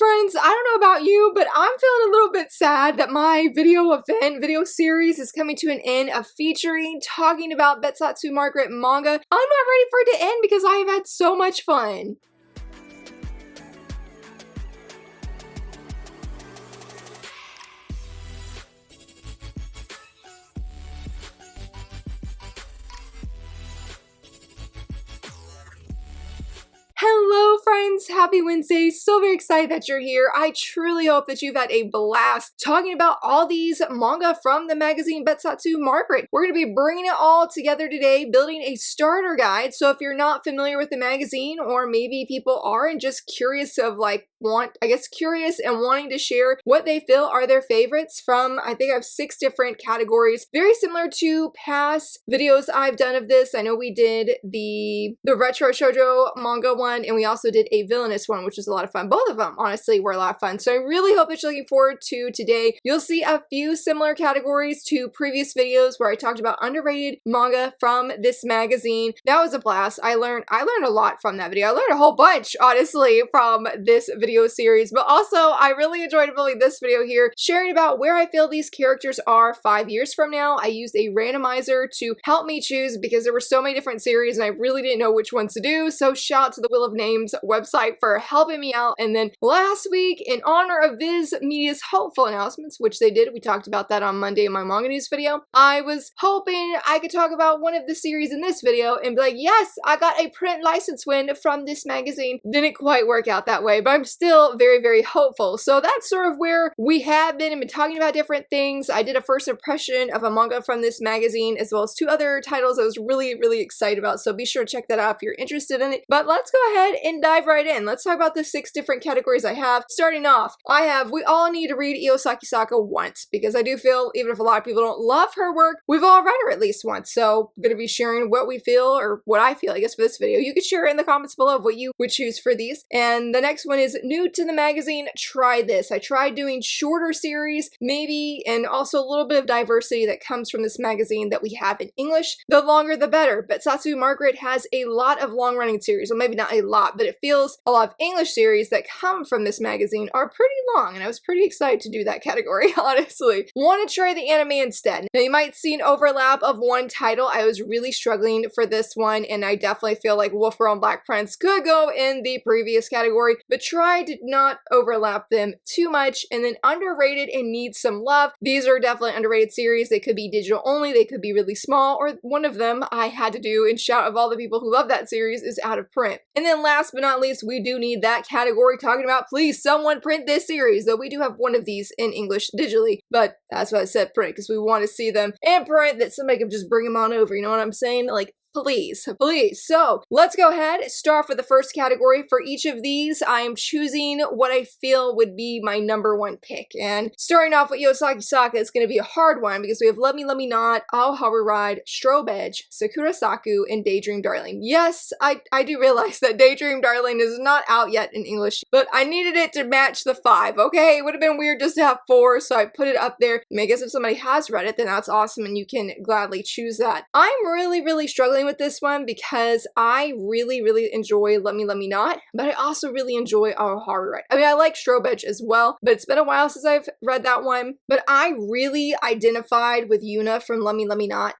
Friends, I don't know about you, but I'm feeling a little bit sad that my video series is coming to an end of featuring, talking about Bessatsu Margaret manga. I'm not ready for it to end because I have had so much fun. Hello friends, happy Wednesday. So very excited that you're here. I truly hope that you've had a blast talking about all these manga from the magazine Bessatsu Margaret. We're going to be bringing it all together today, building a starter guide. So if you're not familiar with the magazine, or maybe people are and just curious of curious and wanting to share what they feel are their favorites from, I think I have 6 different categories, very similar to past videos I've done of this. I know we did the retro shoujo manga one, and we also did a villainous one, which was a lot of fun. Both of them, honestly, were a lot of fun. So I really hope that you're looking forward to today. You'll see a few similar categories to previous videos where I talked about underrated manga from this magazine. That was a blast. I learned a lot from that video. I learned a whole bunch, honestly, from this video series, but also I really enjoyed building this video here, sharing about where I feel these characters are 5 years from now. I used a randomizer to help me choose because there were so many different series and I really didn't know which ones to do, so shout out to the Wheel of Names website for helping me out. And then last week, in honor of Viz Media's hopeful announcements, which they did, we talked about that on Monday in my manga news video, I was hoping I could talk about one of the series in this video and be like, yes, I got a print license win from this magazine. Didn't quite work out that way, but I'm still very, very hopeful. So that's sort of where we have been talking about different things. I did a first impression of a manga from this magazine, as well as 2 other titles I was really, really excited about. So be sure to check that out if you're interested in it. But let's go ahead and dive right in. Let's talk about the 6 different categories I have. Starting off, we all need to read Sakisaka once, because I do feel, even if a lot of people don't love her work, we've all read her at least once. So I'm going to be sharing what we feel, or what I feel, I guess, for this video. You could share in the comments below of what you would choose for these. And the next one is new to the magazine. Try this. I tried doing shorter series, maybe, and also a little bit of diversity that comes from this magazine that we have in English. The longer the better. Bessatsu Margaret has a lot of long-running series. Well, maybe not a lot, but it feels a lot of English series that come from this magazine are pretty long, and I was pretty excited to do that category, honestly. Want to try the anime instead. Now, you might see an overlap of one title. I was really struggling for this one, and I definitely feel like Wolf Girl and Black Prince could go in the previous category, but try to not overlap them too much. And then underrated and need some love. These are definitely underrated series. They could be digital only, they could be really small, or one of them I had to do and shout of all the people who love that series is out of print. And then last but not least, we do need that category talking about, please someone print this series, though we do have one of these in English digitally, but that's why I said print, because we want to see them in print, that somebody can just bring them on over, you know what I'm saying? Like, please, please. So let's go ahead, start with the first category. For each of these, I am choosing what I feel would be my #1 pick. And starting off with Sakisaka, it's going to be a hard one because we have Love Me, Love Me Not, Haru Ride, Strobe Edge, Sakura Saku, and Daydream Darling. Yes, I do realize that Daydream Darling is not out yet in English, but I needed it to match the 5, okay? It would have been weird just to have 4, so I put it up there. I mean, I guess if somebody has read it, then that's awesome and you can gladly choose that. I'm really, really struggling with this one because I really, really enjoy Let Me, Let Me Not, but I also really enjoy Haru Ride. I mean, I like Strobe Edge as well, but it's been a while since I've read that one. But I really identified with Yuna from Let Me, Let Me Not.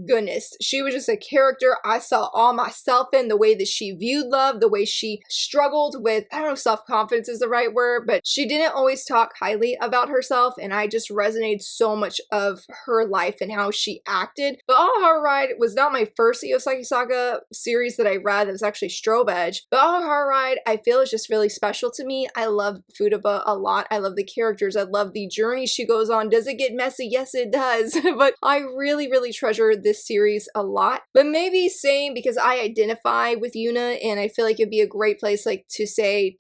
Goodness, she was just a character I saw all myself in, the way that she viewed love, the way she struggled with, I don't know if self-confidence is the right word, but she didn't always talk highly about herself, and I just resonated so much of her life and how she acted. But Haru Ride was not my first Sakisaka series that I read. That was actually Strobe Edge. But Haru Ride, I feel, is just really special to me. I love Futaba a lot. I love the characters. I love the journey she goes on. Does it get messy? Yes, it does. But I really, really treasure this series a lot. But maybe same because I identify with Yuna, and I feel like it'd be a great place to say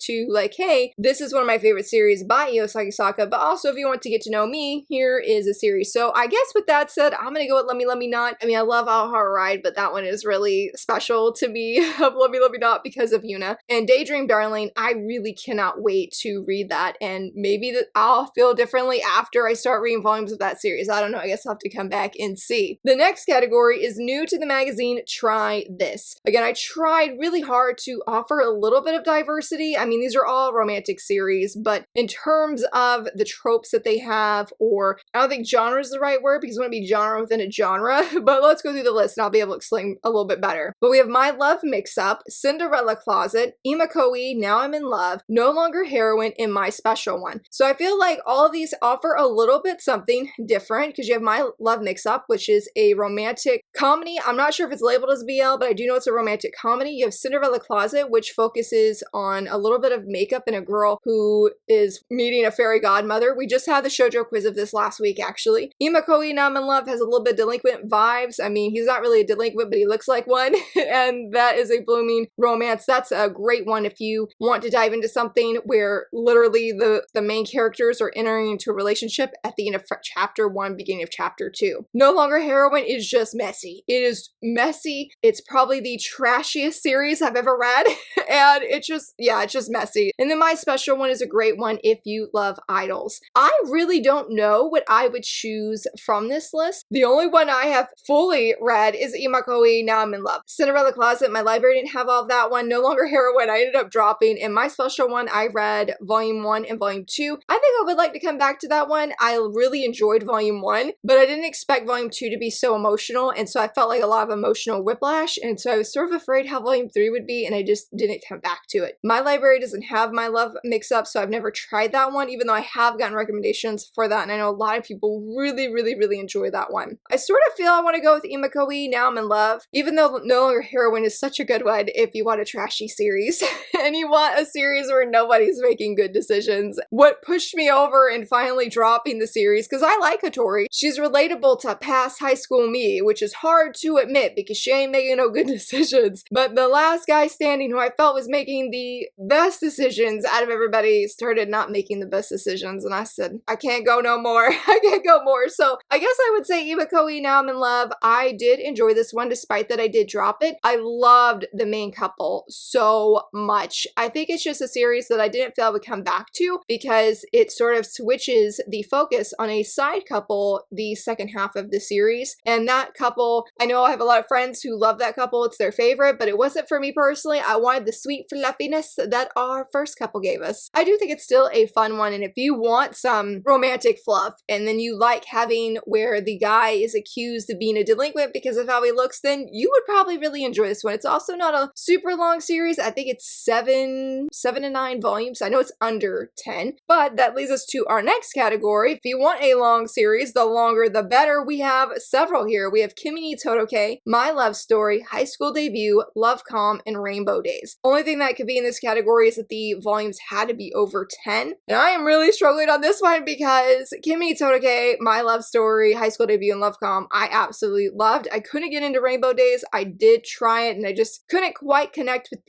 hey, this is one of my favorite series by Sakisaka, but also if you want to get to know me, here is a series. So I guess with that said, I'm gonna go with Let Me, Let Me Not. I mean, I love Haru Ride, read, but that one is really special to me, of Love Me Not, because of Yuna. And Daydream Darling, I really cannot wait to read that, and maybe I'll feel differently after I start reading volumes of that series. I don't know, I guess I'll have to come back and see. The next category is new to the magazine, Try This. Again, I tried really hard to offer a little bit of diversity. I mean, these are all romantic series, but in terms of the tropes that they have, or I don't think genre is the right word because it wouldn't be genre within a genre, but let's go through the list and I'll be able to explain a little bit better. But we have My Love Mix-Up, Cinderella Closet, Imakoi, Now I'm in Love, No Longer Heroine, and My Special One. So I feel like all of these offer a little bit something different because you have My Love Mix-Up, which is a romantic comedy. I'm not sure if it's labeled as BL, but I do know it's a romantic comedy. You have Cinderella Closet, which focuses on a little bit of makeup and a girl who is meeting a fairy godmother. We just had the shoujo quiz of this last week, actually. Imakoi, Now I'm in Love has a little bit delinquent vibes. I mean, he's not really a delinquent, but he looks like one, and that is a blooming romance. That's a great one if you want to dive into something where literally the main characters are entering into a relationship at the end of chapter 1, beginning of chapter 2. No Longer Heroine is just messy. It is messy. It's probably the trashiest series I've ever read, and it's just messy. And then My Special One is a great one if you love idols. I really don't know what I would choose from this list. The only one I have fully read is Imakoi, Now I'm in Love. Cinderella Closet, my library didn't have all of that one. No Longer Heroine, I ended up dropping. And My Special One, I read volume 1 and volume 2. I think I would like to come back to that one. I really enjoyed volume 1, but I didn't expect volume 2 to be so emotional, and so I felt like a lot of emotional whiplash, and so I was sort of afraid how volume 3 would be, and I just didn't come back to it. My library doesn't have My Love Mix-Up, so I've never tried that one, even though I have gotten recommendations for that, and I know a lot of people really enjoy that one. I sort of feel I want to go with Imakoi, Now I'm in Love, even though No Longer Heroine is such a good one if you want a trashy series, and you want a series where nobody's making good decisions. What pushed me over in finally dropping the series, because I like Hattori, she's relatable to past high school me, which is hard to admit because she ain't making no good decisions. But the last guy standing, who I felt was making the best decisions out of everybody, started not making the best decisions, and I said, I can't go no more. I can't go more. So I guess I would say Imakoi, Now I'm in Love. I did enjoy this one despite that I did drop it. I loved the main couple so much. I think it's just a series that I didn't feel I would come back to because it sort of switches the focus on a side couple the second half of the series. And that couple, I know I have a lot of friends who love that couple. It's their favorite, but it wasn't for me personally. I wanted the sweet fluffiness that our first couple gave us. I do think it's still a fun one, and if you want some romantic fluff and then you like having where the guy is accused of being a delinquent because of how he looks, then you would probably really enjoy this one. It's also not a super long series. I think it's 7 to 9 volumes. I know it's under 10, but that leads us to our next category. If you want a long series, the longer the better. We have several here. We have Kimi Todoke, My Love Story, High School Debut, Love Calm, and Rainbow Days. Only thing that could be in this category is that the volumes had to be over 10. And I am really struggling on this one because Kimi Todoke, My Love Story, High School Debut, and Love Calm, I absolutely loved. I couldn't get into Rainbow Days. I did try it and I just couldn't quite connect with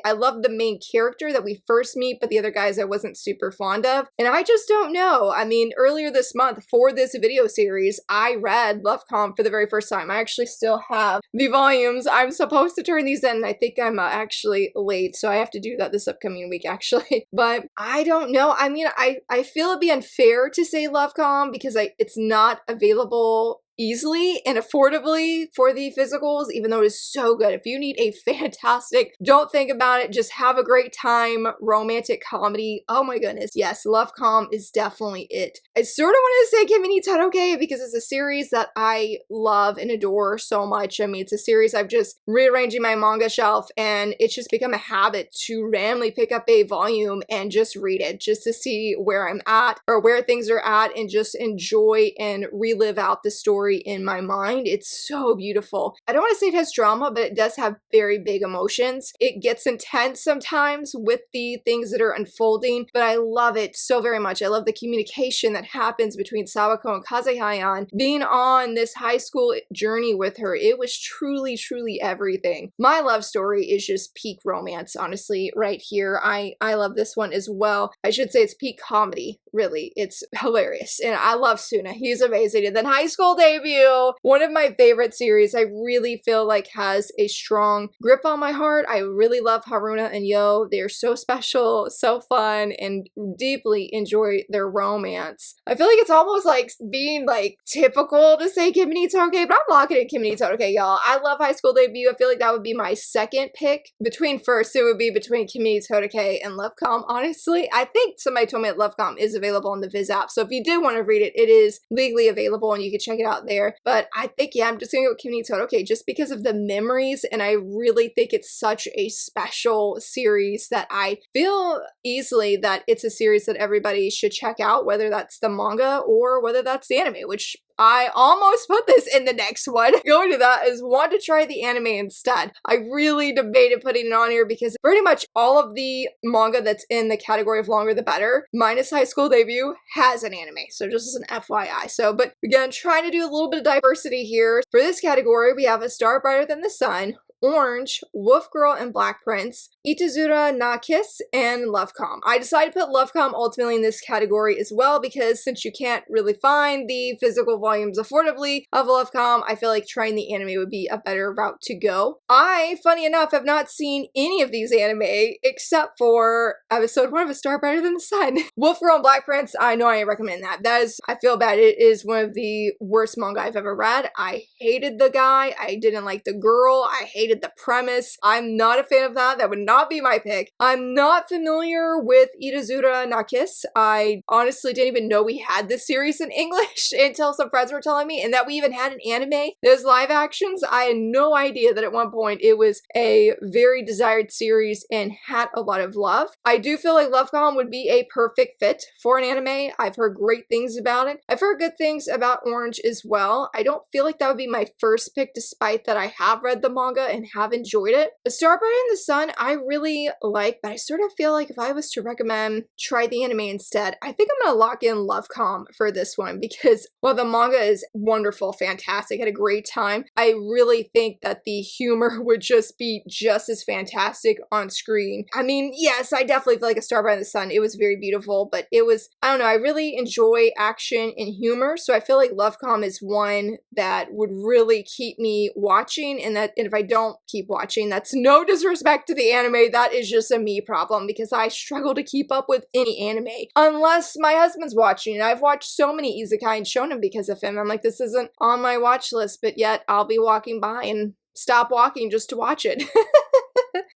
I love the main character that we first meet, but the other guys I wasn't super fond of. And I just don't know. I mean, earlier this month for this video series, I read Love Calm for the very first time. I actually still have the volumes. I'm supposed to turn these in, and I think I'm actually late, so I have to do that this upcoming week, actually. But I don't know. I mean, I feel it'd be unfair to say Love Calm because it's not available easily and affordably for the physicals, even though it is so good. If you need a fantastic, don't think about it, just have a great time, romantic comedy, oh my goodness, yes, Love Calm is definitely it. I sort of want to say Kimi Todoke because it's a series that I love and adore so much. I mean, it's a series I've just rearranging my manga shelf, and it's just become a habit to randomly pick up a volume and just read it, just to see where I'm at or where things are at, and just enjoy and relive out the story in my mind. It's so beautiful. I don't want to say it has drama, but it does have very big emotions. It gets intense sometimes with the things that are unfolding, but I love it so very much. I love the communication that happens between Sawako and Kazehayan. Being on this high school journey with her, it was truly everything. My Love Story is just peak romance, honestly, right here. I love this one as well. I should say it's peak comedy, really. It's hilarious, and I love Suna. He's amazing. And then High School Day debut. One of my favorite series. I really feel like has a strong grip on my heart. I really love Haruna and Yo. They're so special, so fun, and deeply enjoy their romance. I feel like it's almost like being like typical to say Kimi ni Todoke, but I'm locking in Kimi ni Todoke, y'all. I love High School Debut. I feel like that would be my second pick. Between first, it would be between Kimi ni Todoke and Lovecom. Honestly, I think somebody told me that Lovecom is available on the Viz app, so if you did want to read it, it is legally available and you can check it out there. But I think, yeah, I'm just gonna go with Kimi ni Todoke just because of the memories, and I really think it's such a special series that I feel easily that it's a series that everybody should check out, whether that's the manga or whether that's the anime, which I almost put this in the next one. Going to that is want to try the anime instead. I really debated putting it on here because pretty much all of the manga that's in the category of longer the better, minus High School Debut, has an anime. So just as an FYI. So, but again, trying to do a little bit of diversity here. For this category, we have A Star Brighter Than the Sun, Orange, Wolf Girl and Black Prince, Itazura na Kiss, and Lovecom. I decided to put Lovecom ultimately in this category as well because since you can't really find the physical volumes affordably of Lovecom, I feel like trying the anime would be a better route to go. I, funny enough, have not seen any of these anime except for episode 1 of A Star Brighter Than the Sun. Wolf Girl and Black Prince, I know I recommend that. That is, I feel bad. It is one of the worst manga I've ever read. I hated the guy. I didn't like the girl. I hated the premise. I'm not a fan of that. That would not be my pick. I'm not familiar with Itazura na Kiss. I honestly didn't even know we had this series in English until some friends were telling me, and that we even had an anime. There's live actions. I had no idea that at one point it was a very desired series and had a lot of love. I do feel like Lovecom would be a perfect fit for an anime. I've heard great things about it. I've heard good things about Orange as well. I don't feel like that would be my first pick despite that I have read the manga and have enjoyed it. A Star Brighter Than the Sun, I really like, but I sort of feel like if I was to recommend try the anime instead, I think I'm gonna lock in Lovecom for this one because while the manga is wonderful, fantastic, had a great time, I really think that the humor would just be just as fantastic on screen. I mean, yes, I definitely feel like A Star Brighter Than the Sun, it was very beautiful, but it was, I don't know, I really enjoy action and humor, so I feel like Lovecom is one that would really keep me watching, and if I don't keep watching, that's no disrespect to the anime, that is just a me problem because I struggle to keep up with any anime unless my husband's watching, and I've watched so many isekai and shonen because of him. I'm like, this isn't on my watch list, but yet I'll be walking by and stop walking just to watch it.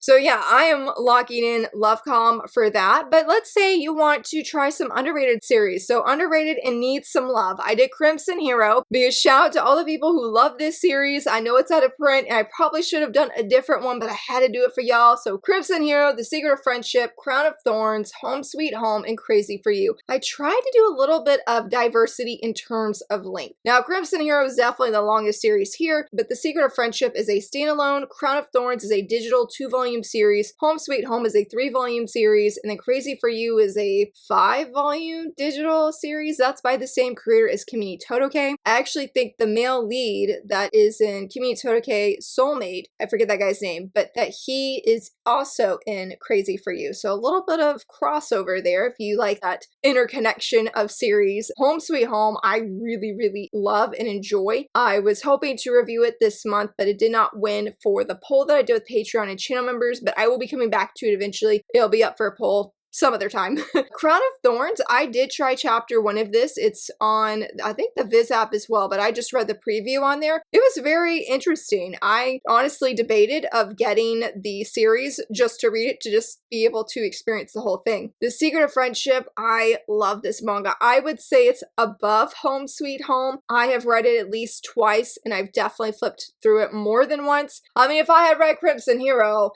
So yeah, I am locking in Lovecom for that, but let's say you want to try some underrated series. So underrated and needs some love. I did Crimson Hero because shout out to all the people who love this series. I know it's out of print and I probably should have done a different one, but I had to do it for y'all. So Crimson Hero, The Secret of Friendship, Crown of Thorns, Home Sweet Home, and Crazy for You. I tried to do a little bit of diversity in terms of length. Now Crimson Hero is definitely the longest series here, but The Secret of Friendship is a standalone, Crown of Thorns is a digital 2-volume series, Home Sweet Home is a 3-volume series, and then Crazy for You is a 5-volume digital series. That's by the same creator as Kimi ni Todoke. I actually think the male lead that is in Kimi ni Todoke Soulmate, I forget that guy's name, but that he is also in Crazy for You. So a little bit of crossover there if you like that interconnection of series. Home Sweet Home, I really, really love and enjoy. I was hoping to review it this month, but it did not win for the poll that I did with Patreon and channel members, but I will be coming back to it eventually. It'll be up for a poll some other time. Crown of Thorns, I did try chapter 1 of this. It's on, I think, the Viz app as well, but I just read the preview on there. It was very interesting. I honestly debated of getting the series just to read it, to just be able to experience the whole thing. The Secret of Friendship, I love this manga. I would say it's above Home Sweet Home. I have read it at least twice, and I've definitely flipped through it more than once. I mean, if I had read Crimson Hero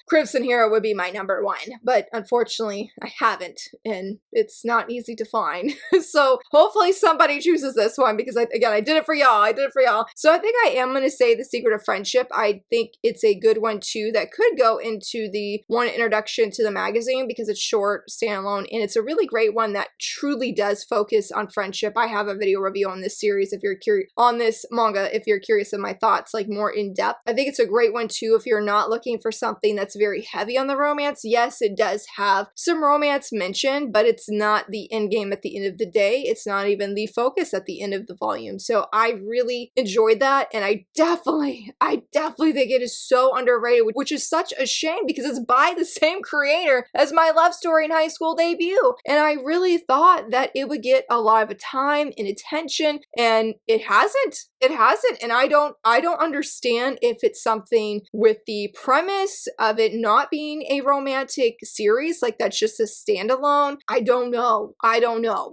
would be my number 1, but unfortunately, I haven't, and it's not easy to find. So hopefully somebody chooses this one because I did it for y'all. So I think I am going to say The Secret of Friendship. I think it's a good one too that could go into the one introduction to the magazine because it's short, standalone, and it's a really great one that truly does focus on friendship. I have a video review on this series if you're curious, on this manga if you're curious of my thoughts like more in depth. I think it's a great one too if you're not looking for something that's very heavy on the romance. Yes, it does have some romance romance mentioned, but it's not the end game at the end of the day. It's not even the focus at the end of the volume. So I really enjoyed that, and I definitely think it is so underrated, which is such a shame because it's by the same creator as my love story in high school debut. And I really thought that it would get a lot of time and attention, and it hasn't. It hasn't, and I don't understand if it's something with the premise of it not being a romantic series, like that's just a standalone. I don't know,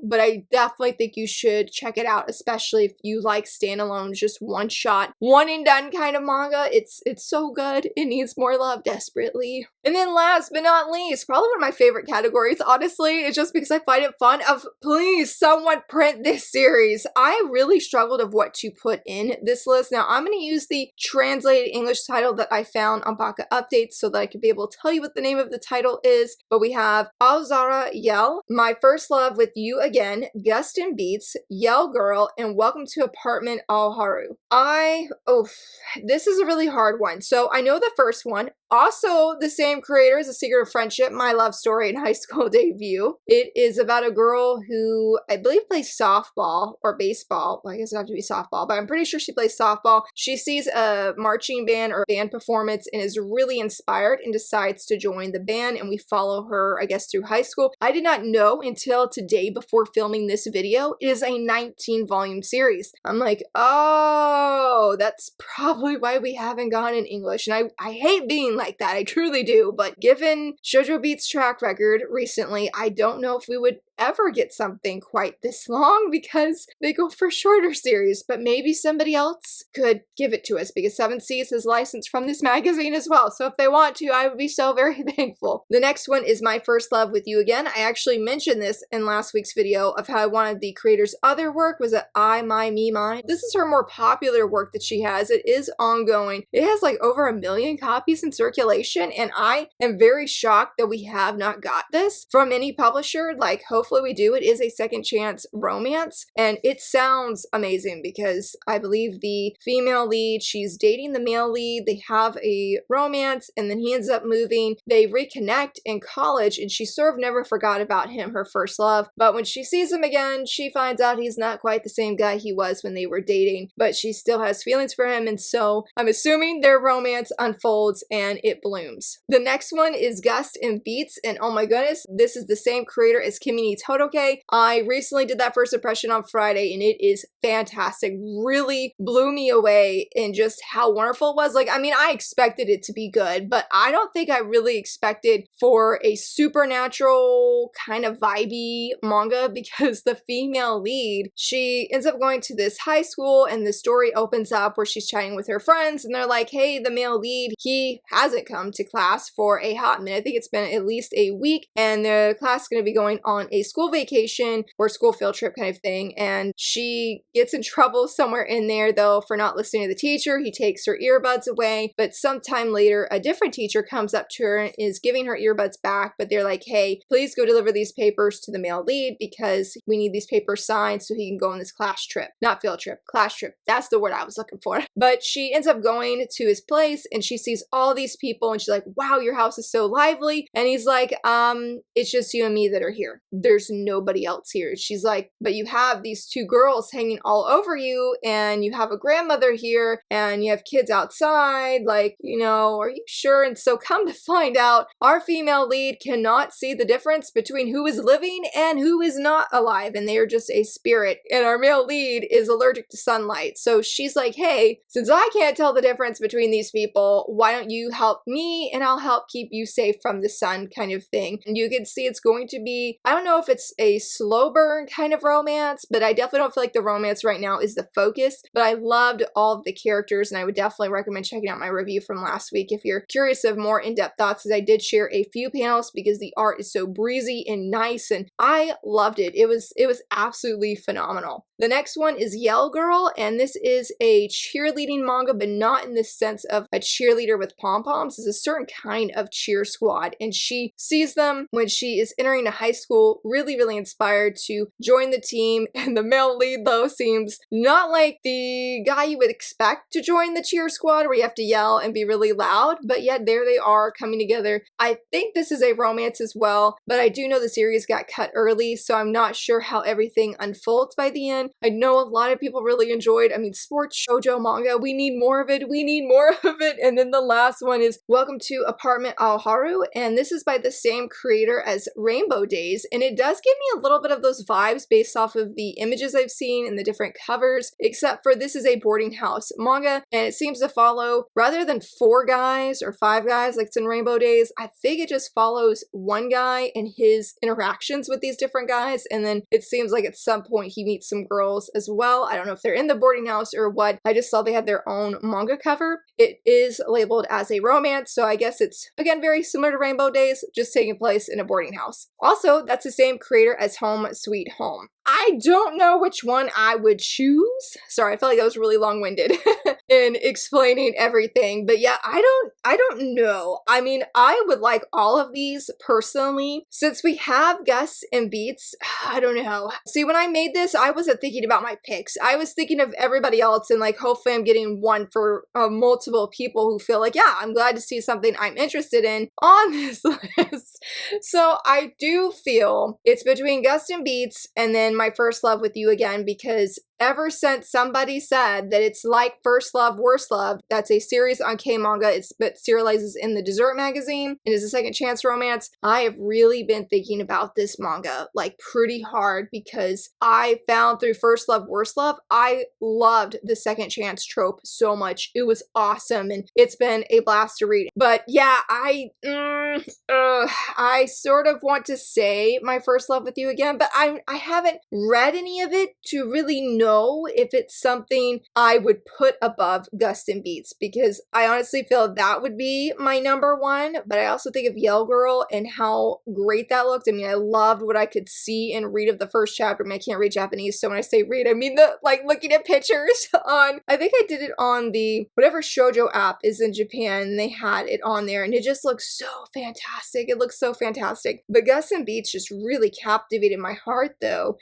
but I definitely think you should check it out, especially if you like standalones, just one shot, one and done kind of manga. It's so good. It needs more love desperately. And then last but not least, probably one of my favorite categories, honestly, is just because I find it fun of please someone print this series. I really struggled of what to put in this list. Now I'm going to use the translated English title that I found on Baka Updates so that I can be able to tell you what the name of the title is. But we have Aozara Yell, My First Love with You Again, Gust and Beats, Yell Girl, and Welcome to Apartment All Haru. This is a really hard one. So I know the first one. Also, the same creator as A Secret of Friendship, my love story in high school debut. It is about a girl who I believe plays softball or baseball. Well, I guess it would have to be softball, but I'm pretty sure she plays softball. She sees a marching band or band performance and is really inspired and decides to join the band, and we follow her, I guess, through high school. I did not know until today before filming this video, it is a 19-volume series. I'm like, oh, that's probably why we haven't gone in English. And I hate being like that, I truly do, but given Shoujo Beat's track record recently, I don't know if we would ever get something quite this long because they go for shorter series, but maybe somebody else could give it to us because 7 Seas is licensed from this magazine as well. So if they want to, I would be so very thankful. The next one is My First Love with You Again. I actually mentioned this in last week's video of how I wanted the creator's other work was it I, My, Me, Mine. This is her more popular work that she has. It is ongoing. It has like over 1 million copies in circulation, and I am very shocked that we have not got this from any publisher. Like, hopefully we do. It is a second chance romance, and it sounds amazing because I believe the female lead, she's dating the male lead, they have a romance, and then he ends up moving. They reconnect in college, and she sort of never forgot about him, her first love, but when she sees him again, she finds out he's not quite the same guy he was when they were dating, but she still has feelings for him, and so I'm assuming their romance unfolds and it blooms. The next one is Gust and Beats, and oh my goodness, this is the same creator as Kimi Todoke. I recently did that first impression on Friday, and it is fantastic. Really blew me away in just how wonderful it was. Like, I mean, I expected it to be good, but I don't think I really expected for a supernatural kind of vibey manga because the female lead, she ends up going to this high school, and the story opens up where she's chatting with her friends, and they're like, hey, the male lead, he hasn't come to class for a hot minute. I think it's been at least a week, and the class is going to be going on a school vacation or school field trip kind of thing, and she gets in trouble somewhere in there though for not listening to the teacher. He takes her earbuds away, but sometime later a different teacher comes up to her and is giving her earbuds back, but they're like, hey, please go deliver these papers to the male lead because we need these papers signed so he can go on this class trip. Not field trip, class trip. That's the word I was looking for. But she ends up going to his place, and she sees all these people, and she's like, wow, your house is so lively. And he's like, it's just you and me that are here. There's nobody else here. She's like, but you have these 2 girls hanging all over you, and you have a grandmother here, and you have kids outside, like, you know, are you sure? And so come to find out, our female lead cannot see the difference between who is living and who is not alive, and they are just a spirit, and our male lead is allergic to sunlight. So she's like, hey, since I can't tell the difference between these people, why don't you help me and I'll help keep you safe from the sun kind of thing. And you can see it's going to be, I don't know if it's a slow burn kind of romance, but I definitely don't feel like the romance right now is the focus. But I loved all of the characters, and I would definitely recommend checking out my review from last week if you're curious of more in-depth thoughts, as I did share a few panels because the art is so breezy and nice, and I loved it. It was absolutely phenomenal. The next one is Yell Girl, and this is a cheerleading manga, but not in the sense of a cheerleader with pom-poms. It's a certain kind of cheer squad, and she sees them when she is entering a high school really, really inspired to join the team. And the male lead, though, seems not like the guy you would expect to join the cheer squad where you have to yell and be really loud, but yet there they are coming together. I think this is a romance as well, but I do know the series got cut early, so I'm not sure how everything unfolds by the end. I know a lot of people really enjoyed, sports shoujo manga. We need more of it. We need more of it. And then the last one is Welcome to Apartment Al Haru, and this is by the same creator as Rainbow Days, and it does give me a little bit of those vibes based off of the images I've seen and the different covers, except for this is a boarding house manga, and it seems to follow, rather than 4 guys or 5 guys like it's in Rainbow Days, I think it just follows one guy and his interactions with these different guys, and then it seems like at some point he meets some girls as well. I don't know if they're in the boarding house or what. I just saw they had their own manga cover. It is labeled as a romance, so I guess it's, again, very similar to Rainbow Days, just taking place in a boarding house. Also, that's the same creator as Home Sweet Home. I don't know which one I would choose. Sorry, I felt like that was really long-winded in explaining everything, but yeah, I don't know. I would like all of these personally. Since we have Gus and Beats, I don't know. See, when I made this, I wasn't thinking about my picks. I was thinking of everybody else and like, hopefully I'm getting one for multiple people who feel like, yeah, I'm glad to see something I'm interested in on this list. So I do feel it's between Gus and Beats and then My First Love with You Again, because ever since somebody said that it's like First Love, Worst Love, that's a series on K-manga, but serializes in the Dessert magazine and is a second chance romance, I have really been thinking about this manga like pretty hard, because I found through First Love, Worst Love, I loved the second chance trope so much. It was awesome and it's been a blast to read. But yeah, I sort of want to say My First Love with You Again, but I haven't read any of it to really know if it's something I would put above Gus and Beats, because I honestly feel that would be my number one. But I also think of Yell Girl and how great that looked. I loved what I could see and read of the first chapter. I can't read Japanese, so when I say read, I mean the like looking at pictures on, I think I did it on the whatever shoujo app is in Japan, and they had it on there and it just looks so fantastic. It looks so fantastic. But Gus and Beats just really captivated my heart though.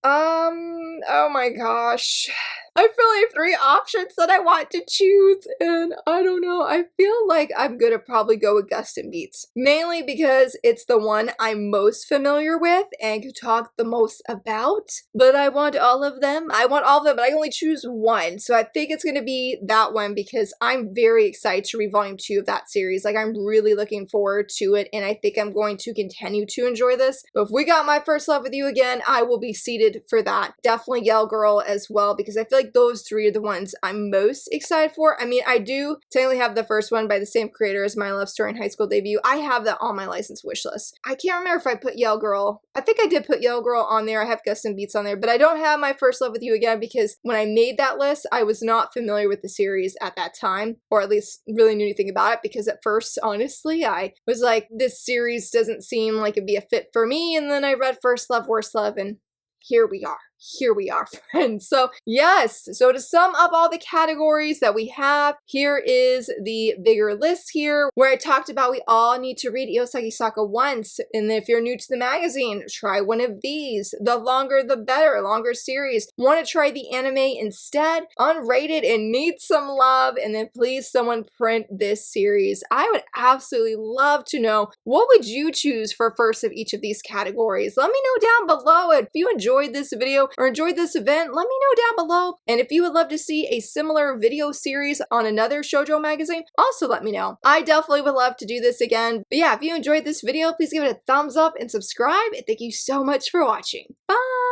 Oh my gosh. I feel like I have 3 options that I want to choose, and I don't know. I feel like I'm gonna probably go with Gus and Beats, mainly because it's the one I'm most familiar with and could talk the most about, but I want all of them. I want all of them, but I can only choose one, so I think it's gonna be that one because I'm very excited to read volume 2 of that series. Like, I'm really looking forward to it, and I think I'm going to continue to enjoy this. But if we got My First Love with You Again, I will be seated for that. Definitely Yell Girl as well, because I feel like those 3 are the ones I'm most excited for. I do technically have the first one by the same creator as My Love Story and High School Debut. I have that on my license wish list. I can't remember if I put Yell Girl. I think I did put Yell Girl on there. I have Gus and Beats on there, but I don't have My First Love with You Again because when I made that list, I was not familiar with the series at that time, or at least really knew anything about it, because at first, honestly, I was like, this series doesn't seem like it'd be a fit for me, and then I read First Love, Worst Love, and here we are. Here we are, friends. So yes, so to sum up all the categories that we have, here is the bigger list here where I talked about we all need to read Sakisaka once. And if you're new to the magazine, try one of these. The longer the better, longer series. Want to try the anime instead? Unrated and need some love, and then please someone print this series. I would absolutely love to know, what would you choose for first of each of these categories? Let me know down below. If you enjoyed this video or enjoyed this event, let me know down below. And if you would love to see a similar video series on another shoujo magazine, also let me know. I definitely would love to do this again. But yeah, if you enjoyed this video, please give it a thumbs up and subscribe. And thank you so much for watching. Bye!